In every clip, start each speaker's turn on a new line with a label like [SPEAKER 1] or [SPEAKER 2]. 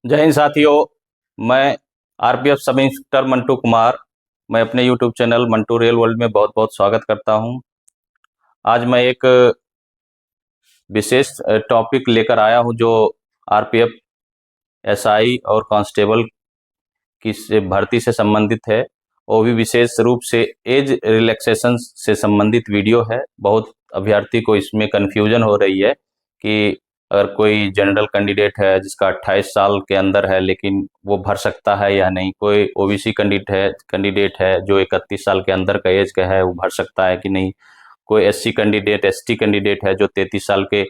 [SPEAKER 1] जय हिंद साथियों। मैं RPF sub inspector Mantu Kumar. मैं अपने YouTube channel Mantu real world में बहुत बहुत स्वागत करता हूं। आज मैं एक विशेष टॉपिक लेकर आया हूं जो आरपीएफ एसआई और कांस्टेबल की भर्ती से संबंधित है। वो भी विशेष रूप से एज रिलैक्सेशन से संबंधित वीडियो है। बहुत अभ्यर्थी को इसमें कन्फ्यूजन हो रही है कि अगर कोई जनरल कैंडिडेट है जिसका 28 साल के अंदर है लेकिन वो भर सकता है या नहीं, कोई ओबीसी कैंडिडेट है जो 31 साल के अंदर का एज का है वो भर सकता है कि नहीं, कोई एससी कैंडिडेट एसटी कैंडिडेट है जो 33 साल के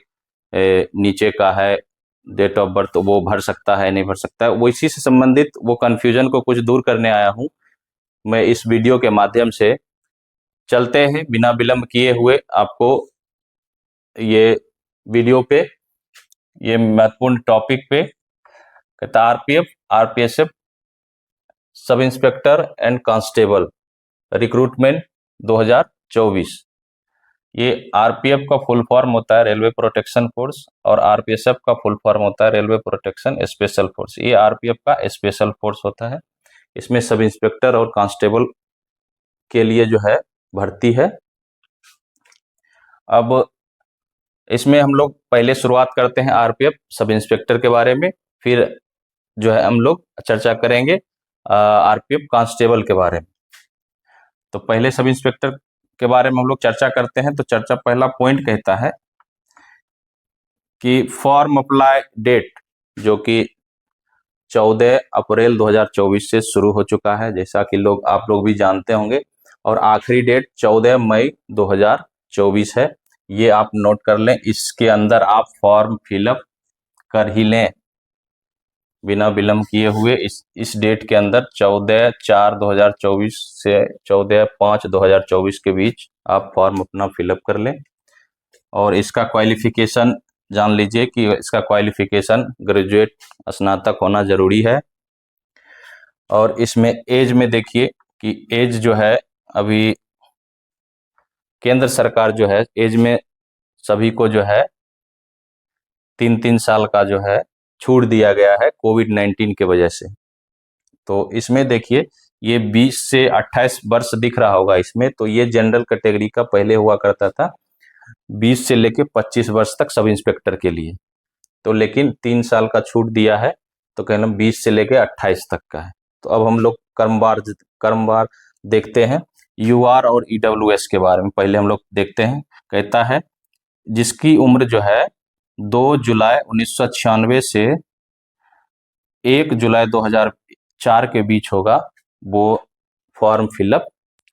[SPEAKER 1] नीचे का है डेट ऑफ बर्थ, वो भर सकता है नहीं भर सकता है। वो इसी से संबंधित वो कन्फ्यूजन को कुछ दूर करने आया हूँ मैं इस वीडियो के माध्यम से। चलते हैं बिना विलंब किए हुए आपको ये वीडियो पे, ये महत्वपूर्ण टॉपिक पे। कहता RPF RPSF sub inspector and constable recruitment 2024। ये आरपीएफ का फुल फॉर्म होता है रेलवे प्रोटेक्शन फोर्स और आरपीएसएफ का फुल फॉर्म होता है रेलवे प्रोटेक्शन स्पेशल फोर्स। ये आरपीएफ का स्पेशल फोर्स होता है। इसमें सब इंस्पेक्टर और कांस्टेबल के लिए जो है भर्ती है। अब इसमें हम लोग पहले शुरुआत करते हैं आरपीएफ सब इंस्पेक्टर के बारे में, फिर जो है हम लोग चर्चा करेंगे आरपीएफ कांस्टेबल के बारे में। तो पहले सब इंस्पेक्टर के बारे में हम लोग चर्चा करते हैं। तो चर्चा पहला पॉइंट कहता है कि फॉर्म अप्लाई डेट जो कि 14 अप्रैल 2024 से शुरू हो चुका है, जैसा कि आप लोग भी जानते होंगे, और आखिरी डेट 14 मई 2024 है। ये आप नोट कर लें, इसके अंदर आप फॉर्म फिलअप कर ही लें बिना विलंब किए हुए। इस डेट के अंदर 14/4/2024 से 14/5/2024 के बीच आप फॉर्म अपना फिलअप कर लें। और इसका क्वालिफिकेशन जान लीजिए कि इसका क्वालिफिकेशन ग्रेजुएट स्नातक होना जरूरी है। और इसमें एज में देखिए कि एज जो है अभी केंद्र सरकार जो है एज में सभी को जो है 3-3 साल का जो है छूट दिया गया है कोविड-19 के वजह से। तो इसमें देखिए ये 20 से 28 वर्ष दिख रहा होगा इसमें, तो ये जनरल कैटेगरी का पहले हुआ करता था 20 से लेके 25 वर्ष तक सब इंस्पेक्टर के लिए। तो लेकिन 3 साल का छूट दिया है, तो कहना 20 से लेके 28 तक का है। तो अब हम लोग क्रमवार देखते हैं यूआर और ईडब्ल्यूएस के बारे में। पहले हम लोग देखते हैं, कहता है जिसकी उम्र जो है 2 जुलाई 1996 से 1 जुलाई 2004 के बीच होगा, वो फॉर्म फिलअप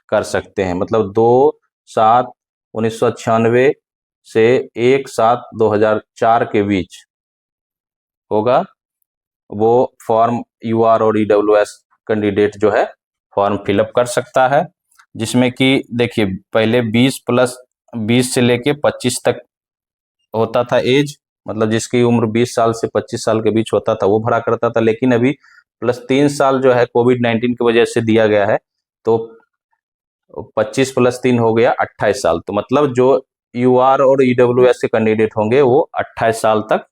[SPEAKER 1] कर सकते हैं। मतलब 2/7/1996 से 1/7/2004 के बीच होगा वो फॉर्म यूआर और ईडब्ल्यूएस कैंडिडेट जो है फॉर्म फिलअप कर सकता है। जिसमें कि देखिए पहले 20 से लेके 25 तक होता था एज, मतलब जिसकी उम्र 20 साल से 25 साल के बीच होता था वो भरा करता था। लेकिन अभी +3 साल जो है कोविड-19 की वजह से दिया गया है, तो 25 + 3 हो गया 28 साल। तो मतलब जो यूआर और ईडब्ल्यूएस के कैंडिडेट होंगे वो 28 साल तक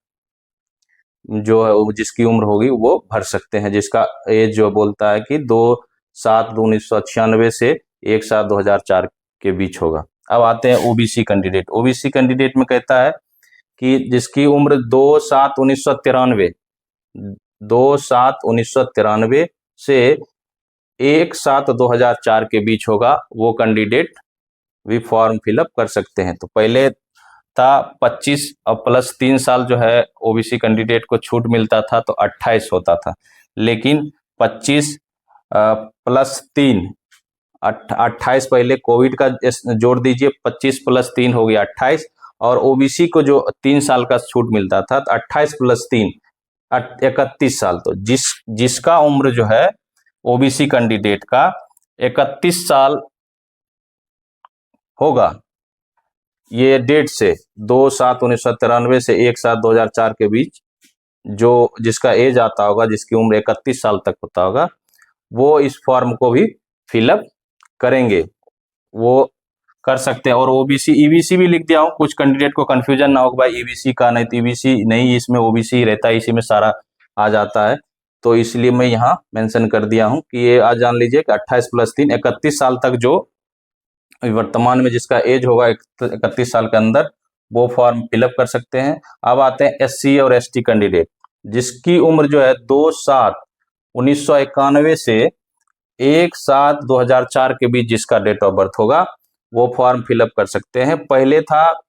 [SPEAKER 1] जो है जिसकी उम्र होगी वो भर सकते हैं, जिसका एज जो बोलता है कि 2/7/1996 से 1/7/2004 के बीच होगा। अब आते हैं ओबीसी कैंडिडेट। ओबीसी कैंडिडेट में कहता है कि जिसकी उम्र 2/7/1993 से 1/7/2004 के बीच होगा, वो कैंडिडेट भी फॉर्म फिलअप कर सकते हैं। तो पहले था 25 और +3 साल जो है ओबीसी कैंडिडेट को छूट मिलता था तो 28 होता था। लेकिन 25 + 3 28 पहले कोविड का जोड़ दीजिए, 25 + 3 हो गया 28। और ओबीसी को जो 3 साल का छूट मिलता था तो 28 + 3 31 साल। तो जिसका उम्र जो है ओबीसी कैंडिडेट का 31 साल होगा, ये डेट से 2/7/1993 से 1/7/2004 के बीच जो जिसका एज आता होगा, जिसकी उम्र 31 साल तक होता होगा, वो इस फॉर्म को भी फिलअप करेंगे, वो कर सकते हैं। और ओबीसी ईबीसी भी लिख दिया हूँ, कुछ कैंडिडेट को कंफ्यूजन ना हो भाई ईबीसी का नहीं, तो ईबीसी नहीं, इसमें ओबीसी रहता है, इसी में सारा आ जाता है, तो इसलिए मैं यहाँ मेंशन कर दिया हूँ कि ये आज जान लीजिए कि 28 + 3 31 साल तक जो वर्तमान में जिसका एज होगा 31 साल के अंदर, वो फॉर्म फिलअप कर सकते हैं। अब आते हैं SC और ST कैंडिडेट, जिसकी उम्र जो है 2/7/1991 से 1/7/2004 के बीच जिसका डेट ऑफ बर्थ होगा, वो फॉर्म फिलअप कर सकते हैं। पहले था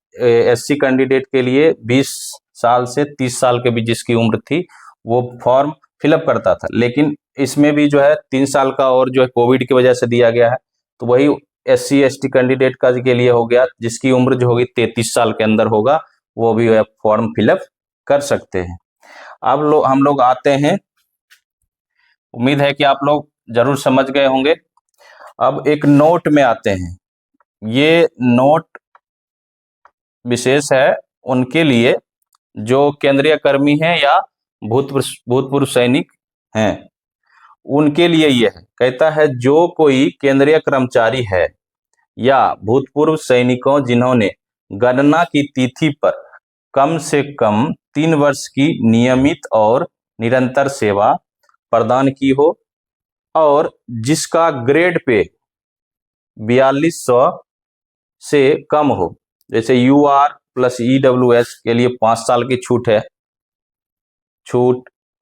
[SPEAKER 1] SC कैंडिडेट के लिए 20 साल से 30 साल के बीच जिसकी उम्र थी, वो फॉर्म फिलअप करता था, लेकिन इसमें भी जो है 3 साल का और जो है कोविड की वजह से दिया गया है, तो वही SC ST कैंडिडेट का के लिए हो गया, जिसकी उम्र जो होगी 33 साल के अंदर होगा, वो भी फॉर्म फिलअप कर सकते हैं। अब हम लोग आते हैं, उम्मीद है कि आप लोग जरूर समझ गए होंगे। अब एक नोट में आते हैं, ये नोट विशेष है उनके लिए जो केंद्रीय कर्मी हैं या भूतपूर्व सैनिक हैं, उनके लिए ये है। कहता है जो कोई केंद्रीय कर्मचारी है या भूतपूर्व सैनिकों जिन्होंने गणना की तिथि पर कम से कम 3 वर्ष की नियमित और निरंतर सेवा प्रदान की हो और जिसका ग्रेड पे 4200 से कम हो, जैसे UR + EWS के लिए 5 साल की छूट है,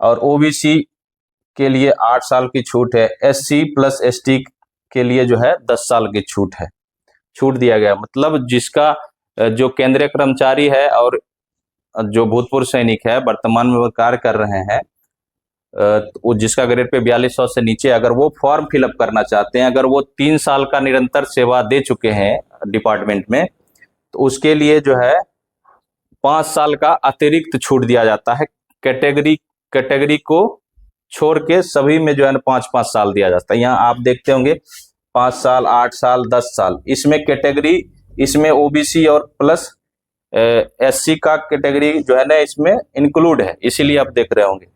[SPEAKER 1] और OBC के लिए 8 साल की छूट है, SC + ST के लिए जो है 10 साल की छूट दिया गया। मतलब जिसका जो केंद्रीय कर्मचारी है और जो भूतपूर्व सैनिक है, वर्तमान में वो कार्य कर रहे हैं, वो जिसका ग्रेड पे 4200 से नीचे, अगर वो फॉर्म फिलअप करना चाहते हैं, अगर वो 3 साल का निरंतर सेवा दे चुके हैं डिपार्टमेंट में, तो उसके लिए जो है 5 साल का अतिरिक्त छूट दिया जाता है। कैटेगरी को छोड़ के सभी में जो है 5-5 साल दिया जाता है। यहाँ आप देखते होंगे 5 साल, 8 साल, 10 साल, इसमें कैटेगरी, इसमें OBC और प्लस SC का कैटेगरी जो है ना इसमें इंक्लूड है, इसीलिए आप देख रहे होंगे।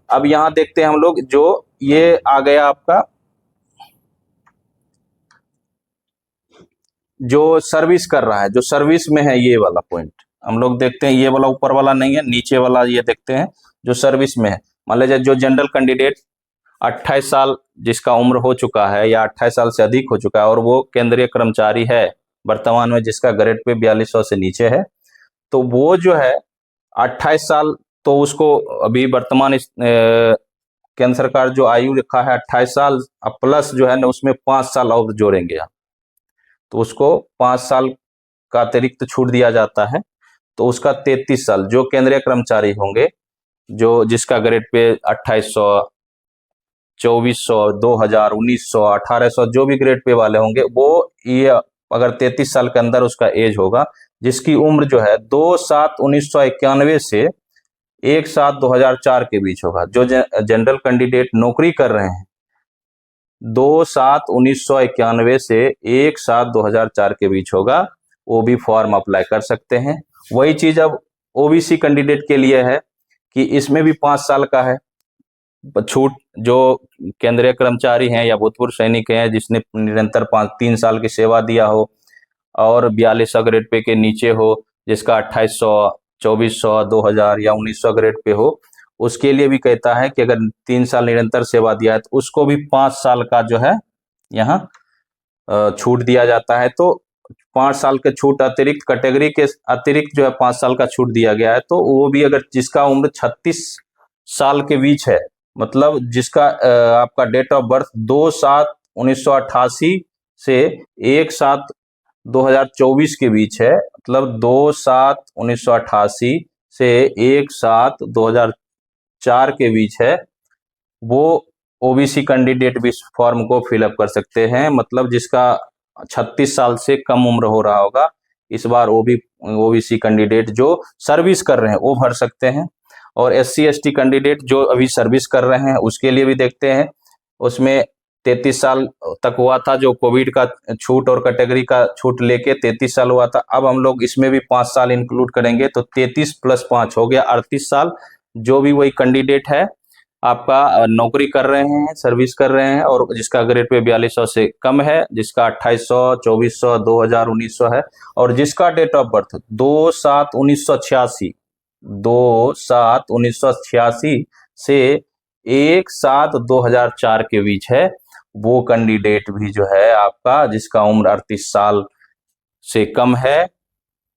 [SPEAKER 1] अब यहाँ देखते हैं हम लोग, जो ये आ गया आपका जो सर्विस कर रहा है, जो सर्विस में है, ये वाला पॉइंट हम लोग देखते हैं। ये वाला ऊपर वाला नहीं है, नीचे वाला ये देखते हैं जो सर्विस में है। मान लीजिए जो जनरल कैंडिडेट 28 साल जिसका उम्र हो चुका है या 28 साल से अधिक हो चुका है और वो केंद्रीय कर्मचारी है वर्तमान में, जिसका ग्रेड पे 4200 से नीचे है, तो वो जो है 28 साल, तो उसको अभी वर्तमान केंद्र सरकार जो आयु रखा है 28 साल, अब प्लस जो है ना उसमें 5 साल और जोड़ेंगे आप, तो उसको 5 साल का अतिरिक्त छूट दिया जाता है, तो उसका 33 साल। जो केंद्रीय कर्मचारी होंगे जो जिसका ग्रेड पे 2800, 2400, 2000, 1900, 1800 जो भी ग्रेड पे वाले होंगे, वो ये अगर 33 साल के अंदर उसका एज होगा, जिसकी उम्र जो है 2/7/1991 से 1/7/2004 के बीच होगा। जो जनरल कैंडिडेट नौकरी कर रहे हैं 2/7/1991 से 1/7/2004 के बीच होगा, वो भी फॉर्म अप्लाई कर सकते हैं। वही चीज अब OBC कैंडिडेट के लिए है कि इसमें भी 5 साल का है छूट। जो केंद्रीय कर्मचारी हैं या भूतपूर्व सैनिक हैं जिसने निरंतर 3 साल की सेवा दिया हो और 4200 ग्रेड पे के नीचे हो, जिसका 2800, 2400, 2000 या 1900 ग्रेड पे हो, उसके लिए भी कहता है कि अगर 3 साल निरंतर सेवा दिया है तो उसको भी 5 साल का जो है यहाँ छूट दिया जाता है। तो 5 साल के छूट अतिरिक्त, कैटेगरी के अतिरिक्त जो है 5 साल का छूट दिया गया है। तो वो भी अगर जिसका उम्र 36 साल के बीच है, मतलब जिसका आपका डेट ऑफ बर्थ 2/7/1988 से 1/7/2024 के बीच है, मतलब 2/7/1988 से 1/7/2004 के बीच है, वो OBC कैंडिडेट भी इस फॉर्म को फिलअप कर सकते हैं। मतलब जिसका 36 साल से कम उम्र हो रहा होगा, इस बार OBC कैंडिडेट जो सर्विस कर रहे हैं वो भर सकते हैं। और SC ST कैंडिडेट जो अभी सर्विस कर रहे हैं उसके लिए भी देखते हैं, उसमें 33 साल तक हुआ था, जो कोविड का छूट और कैटेगरी का छूट लेके 33 साल हुआ था। अब हम लोग इसमें भी 5 साल इंक्लूड करेंगे, तो 33 + 5 हो गया 38 साल। जो भी वही कैंडिडेट है आपका नौकरी कर रहे हैं, सर्विस कर रहे हैं और जिसका ग्रेड पे 4200 से कम है, जिसका 2800, 2400, 2000, 1900 है, और जिसका डेट ऑफ बर्थ 2/7/1986 से 1/7/2004 के बीच है, वो कैंडिडेट भी जो है आपका, जिसका उम्र 38 साल से कम है,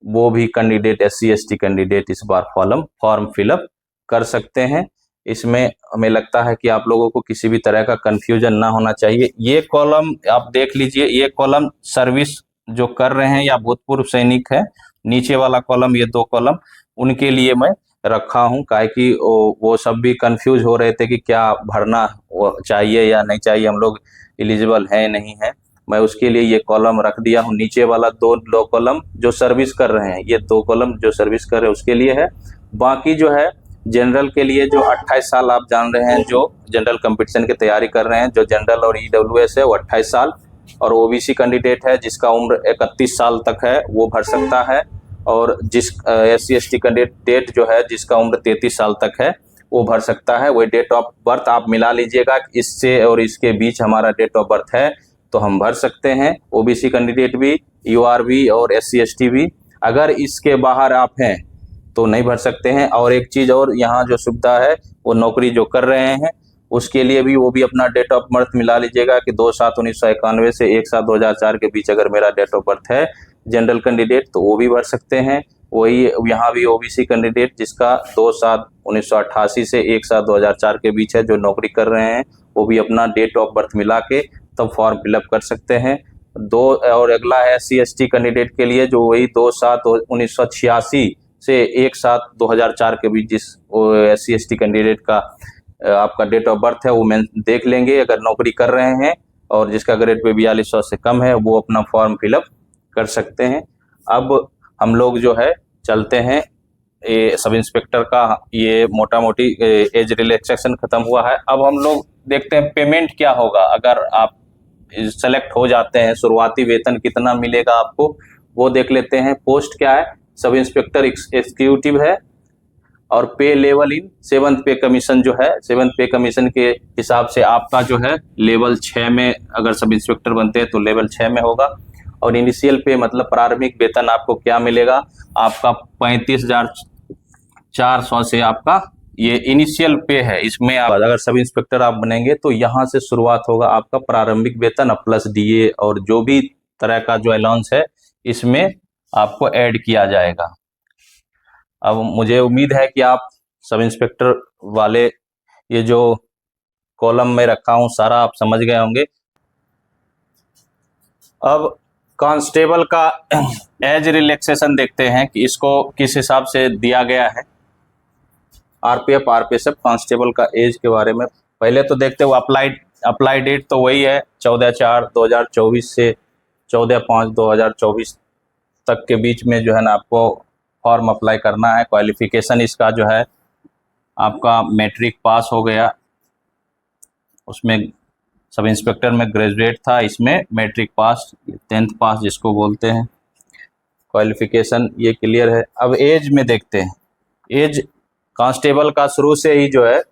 [SPEAKER 1] वो भी कैंडिडेट SC ST कैंडिडेट इस बार फॉर्म फिलअप कर सकते हैं। इसमें हमें लगता है कि आप लोगों को किसी भी तरह का कंफ्यूजन ना होना चाहिए। ये कॉलम आप देख लीजिए, ये कॉलम सर्विस जो कर रहे हैं या भूतपूर्व सैनिक है, नीचे वाला कॉलम, ये 2 कॉलम उनके लिए मैं रखा हूं, काहे कि वो सब भी कंफ्यूज हो रहे थे कि क्या भरना चाहिए या नहीं चाहिए, हम लोग एलिजिबल है नहीं है। मैं उसके लिए ये कॉलम रख दिया हूँ। नीचे वाला दो कॉलम जो सर्विस कर रहे हैं, ये 2 कॉलम जो सर्विस कर रहे हैं उसके लिए है। बाकी जो है जनरल के लिए, जो 28 साल आप जान रहे हैं, जो जनरल कंपटीशन की तैयारी कर रहे हैं, जो जनरल और EWS है वो 28 साल, और OBC कैंडिडेट है जिसका उम्र 31 साल तक है वो भर सकता है, और जिस SC ST कैंडिडेट जो है जिसका उम्र 33 साल तक है वो भर सकता है। वही डेट ऑफ बर्थ आप मिला लीजिएगा, इससे और इसके बीच हमारा डेट ऑफ बर्थ है तो हम भर सकते हैं। OBC कैंडिडेट भी, UR भी और SC ST भी। अगर इसके बाहर आप हैं तो नहीं भर सकते हैं। और एक चीज़ और यहाँ जो सुविधा है, वो नौकरी जो कर रहे हैं उसके लिए भी, वो भी अपना डेट ऑफ बर्थ मिला लीजिएगा कि 2/7/1991 से 1/7/2004 के बीच अगर मेरा डेट ऑफ बर्थ है जनरल कैंडिडेट, तो वो भी भर सकते हैं। वही यहाँ भी OBC कैंडिडेट जिसका 2/7/1988 से 1/7/2004 के बीच है, जो नौकरी कर रहे हैं, वो भी अपना डेट ऑफ बर्थ मिला के तब फॉर्म फिलअप कर सकते हैं। और अगला है SC ST कैंडिडेट के लिए, जो वही 2/7/1986 से 1/7/2004 के बीच जिस SC ST कैंडिडेट का आपका डेट ऑफ बर्थ है वो मैं देख लेंगे, अगर नौकरी कर रहे हैं और जिसका ग्रेड पे 4200 से कम है, वो अपना फॉर्म फिलअप कर सकते हैं। अब हम लोग जो है चलते हैं, ये सब इंस्पेक्टर का ये मोटा मोटी एज रिलैक्सेशन खत्म हुआ है। अब हम लोग देखते हैं पेमेंट क्या होगा अगर आप सेलेक्ट हो जाते हैं, शुरुआती वेतन कितना मिलेगा आपको वो देख लेते हैं। पोस्ट क्या है, सब इंस्पेक्टर एग्जीक्यूटिव है, और पे लेवल इन 7th पे कमीशन जो है, 7th पे कमीशन के हिसाब से आपका जो है लेवल 6 में अगर सब इंस्पेक्टर बनते हैं तो लेवल 6 में होगा। और इनिशियल पे मतलब प्रारंभिक वेतन आपको क्या मिलेगा, आपका 35,400 से आपका ये इनिशियल पे है। इसमें आप अगर सब इंस्पेक्टर आप बनेंगे तो यहाँ से शुरुआत होगा आपका प्रारंभिक वेतन प्लस DA और जो भी तरह का जो अलाउंस है इसमें आपको ऐड किया जाएगा। अब मुझे उम्मीद है कि आप सब इंस्पेक्टर वाले ये जो कॉलम में रखा हूं सारा आप समझ गए होंगे। अब कांस्टेबल का एज रिलैक्सेशन देखते हैं कि इसको किस हिसाब से दिया गया है। RPF RPSF कांस्टेबल का एज के बारे में पहले तो देखते हो। अप्लाई डेट तो वही है 14/4/2024 से 14/5/2024 तक के बीच में जो है ना आपको फॉर्म अप्लाई करना है। क्वालिफिकेशन इसका जो है आपका मैट्रिक पास हो गया, उसमें सब इंस्पेक्टर में ग्रेजुएट था, इसमें मैट्रिक पास, 10th पास जिसको बोलते हैं। क्वालिफिकेशन ये क्लियर है। अब एज में देखते हैं। एज कांस्टेबल का शुरू से ही जो है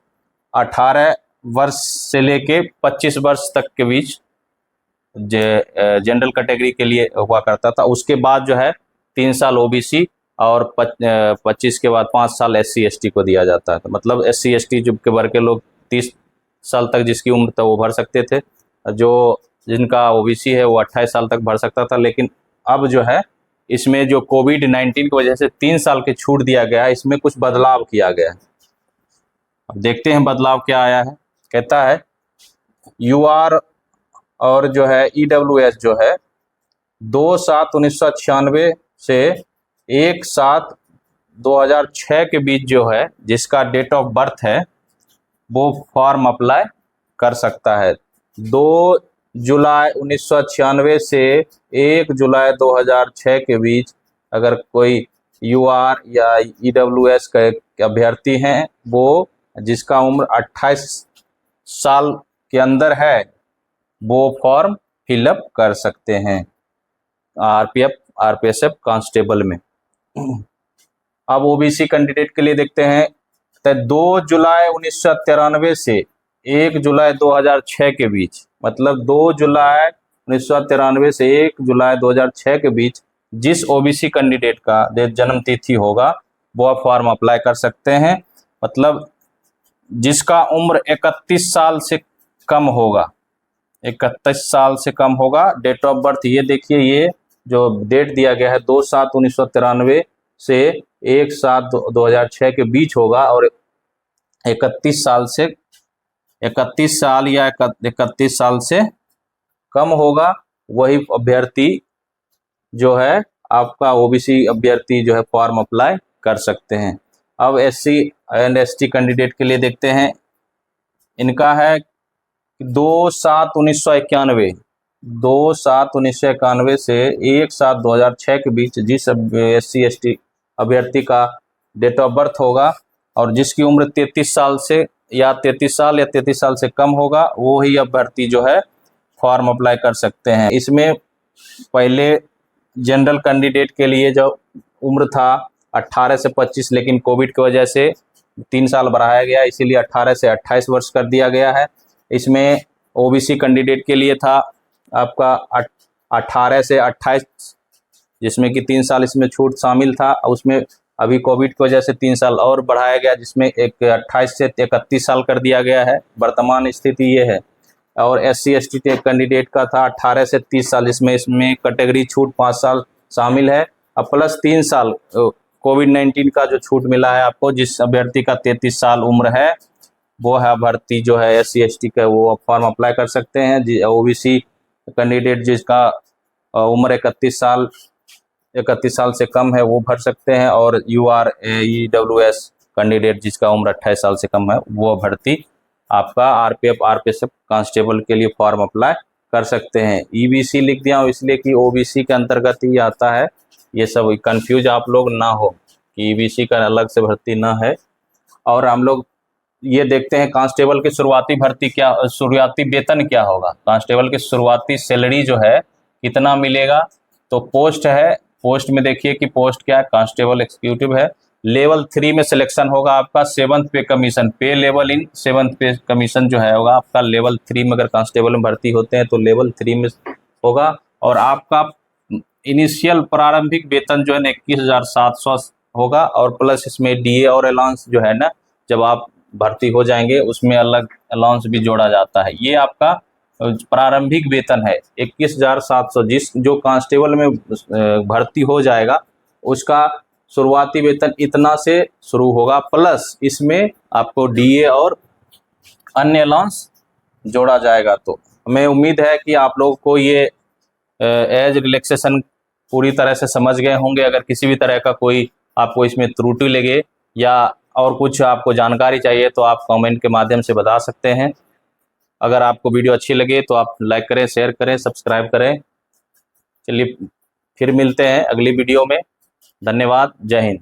[SPEAKER 1] 18 वर्ष से लेके 25 वर्ष तक के बीच जनरल कैटेगरी के लिए हुआ करता था। उसके बाद जो है 3 साल OBC और 25 के बाद 5 साल SC ST को दिया जाता है। तो मतलब SC ST जो के वर्ग के लोग 30 साल तक जिसकी उम्र था वो भर सकते थे, जो जिनका OBC है वो 28 साल तक भर सकता था। लेकिन अब जो है इसमें जो COVID-19 की वजह से 3 साल की छूट दिया गया है, इसमें कुछ बदलाव किया गया है। अब देखते हैं बदलाव क्या आया है। कहता है UR और जो है EWS जो है 2/7/1996 से 1/7/2006 के बीच जो है जिसका डेट ऑफ बर्थ है वो फॉर्म अप्लाई कर सकता है। 2 जुलाई 1996 से 1 जुलाई 2006 के बीच अगर कोई UR या EWS के अभ्यर्थी हैं, वो जिसका उम्र 28 साल के अंदर है, वो फॉर्म फिलअप कर सकते हैं RPF RPSF कांस्टेबल में। अब OBC कैंडिडेट के लिए देखते हैं। तो 2 जुलाई 1993 से 1 जुलाई 2006 के बीच, मतलब 2 जुलाई 1993 से 1 जुलाई 2006 के बीच जिस OBC कैंडिडेट का जन्म तिथि होगा वो फॉर्म अप्लाई कर सकते हैं। मतलब जिसका उम्र 31 साल से कम होगा, 31 साल से कम होगा। डेट ऑफ बर्थ ये देखिए, ये जो डेट दिया गया है 2/7/1993 से 1/7/2006 के बीच होगा, और 31 साल से 31 साल या 31 साल से कम होगा, वही अभ्यर्थी जो है आपका ओबीसी अभ्यर्थी जो है फॉर्म अप्लाई कर सकते हैं। अब SC एंड ST कैंडिडेट के लिए देखते हैं, इनका है 2/7/1991 2/7/1991 से 1/7/2006 के बीच जिस SC ST अभ्यर्थी का डेट ऑफ बर्थ होगा और जिसकी उम्र 33 साल से या 33 साल या 33 साल से कम होगा, वो ही अभ्यर्थी जो है फॉर्म अप्लाई कर सकते हैं। इसमें पहले जनरल कैंडिडेट के लिए जो उम्र था 18 से 25, लेकिन कोविड की वजह से 3 साल बढ़ाया गया, इसीलिए 18 से 28 वर्ष कर दिया गया है। इसमें ओबीसी कैंडिडेट के लिए था आपका 18 से 28, जिसमें कि 3 साल इसमें छूट शामिल था। उसमें अभी कोविड की वजह से 3 साल और बढ़ाया गया, जिसमें एक 28 से 31 साल कर दिया गया है। वर्तमान स्थिति ये है। और SC ST कैंडिडेट का था 18 से 30 साल, इसमें कैटेगरी छूट 5 साल शामिल है, और प्लस 3 साल कोविड-19 का जो छूट मिला है आपको। जिस अभ्यर्थी का 33 साल उम्र है, वो है अभ्यर्थी जो है SC ST का, वो फॉर्म अप्लाई कर सकते हैं। OBC कैंडिडेट जिसका उम्र 31 साल से कम है, वो भर सकते हैं। और UR EWS कैंडिडेट जिसका उम्र 28 साल से कम है, वो अभ्यर्थी आपका RPF RPSF कांस्टेबल के लिए फॉर्म अप्लाई कर सकते हैं। EBC लिख दिया हूँ इसलिए कि OBC के अंतर्गत ही आता है। ये सब कंफ्यूज आप लोग ना हो कि EBC का अलग से भर्ती ना है। और हम लोग ये देखते हैं कांस्टेबल की शुरुआती वेतन क्या होगा। कांस्टेबल की शुरुआती सैलरी जो है कितना मिलेगा, तो पोस्ट में देखिए कि पोस्ट क्या है, कांस्टेबल एग्जीक्यूटिव है। लेवल 3 में सिलेक्शन होगा आपका 7th पे कमीशन, पे लेवल इन 7th पे कमीशन जो है होगा आपका लेवल 3 में। अगर कांस्टेबल में भर्ती होते हैं तो लेवल 3 में होगा। और आपका इनिशियल प्रारंभिक वेतन जो है ना 21,700 होगा, और प्लस इसमें DA और अलाउंस जो है ना, जब आप भर्ती हो जाएंगे उसमें अलग अलाउंस भी जोड़ा जाता है। ये आपका प्रारंभिक वेतन है 21,700। जो कांस्टेबल में भर्ती हो जाएगा उसका शुरुआती वेतन इतना से शुरू होगा, प्लस इसमें आपको DA और अन्य अलाउंस जोड़ा जाएगा। तो हमें उम्मीद है कि आप लोगों को ये एज रिलैक्सेशन पूरी तरह से समझ गए होंगे। अगर किसी भी तरह का कोई आपको इसमें त्रुटि लगे या और कुछ आपको जानकारी चाहिए तो आप कमेंट के माध्यम से बता सकते हैं। अगर आपको वीडियो अच्छी लगे तो आप लाइक करें, शेयर करें, सब्सक्राइब करें। चलिए फिर मिलते हैं अगली वीडियो में। धन्यवाद। जय हिंद।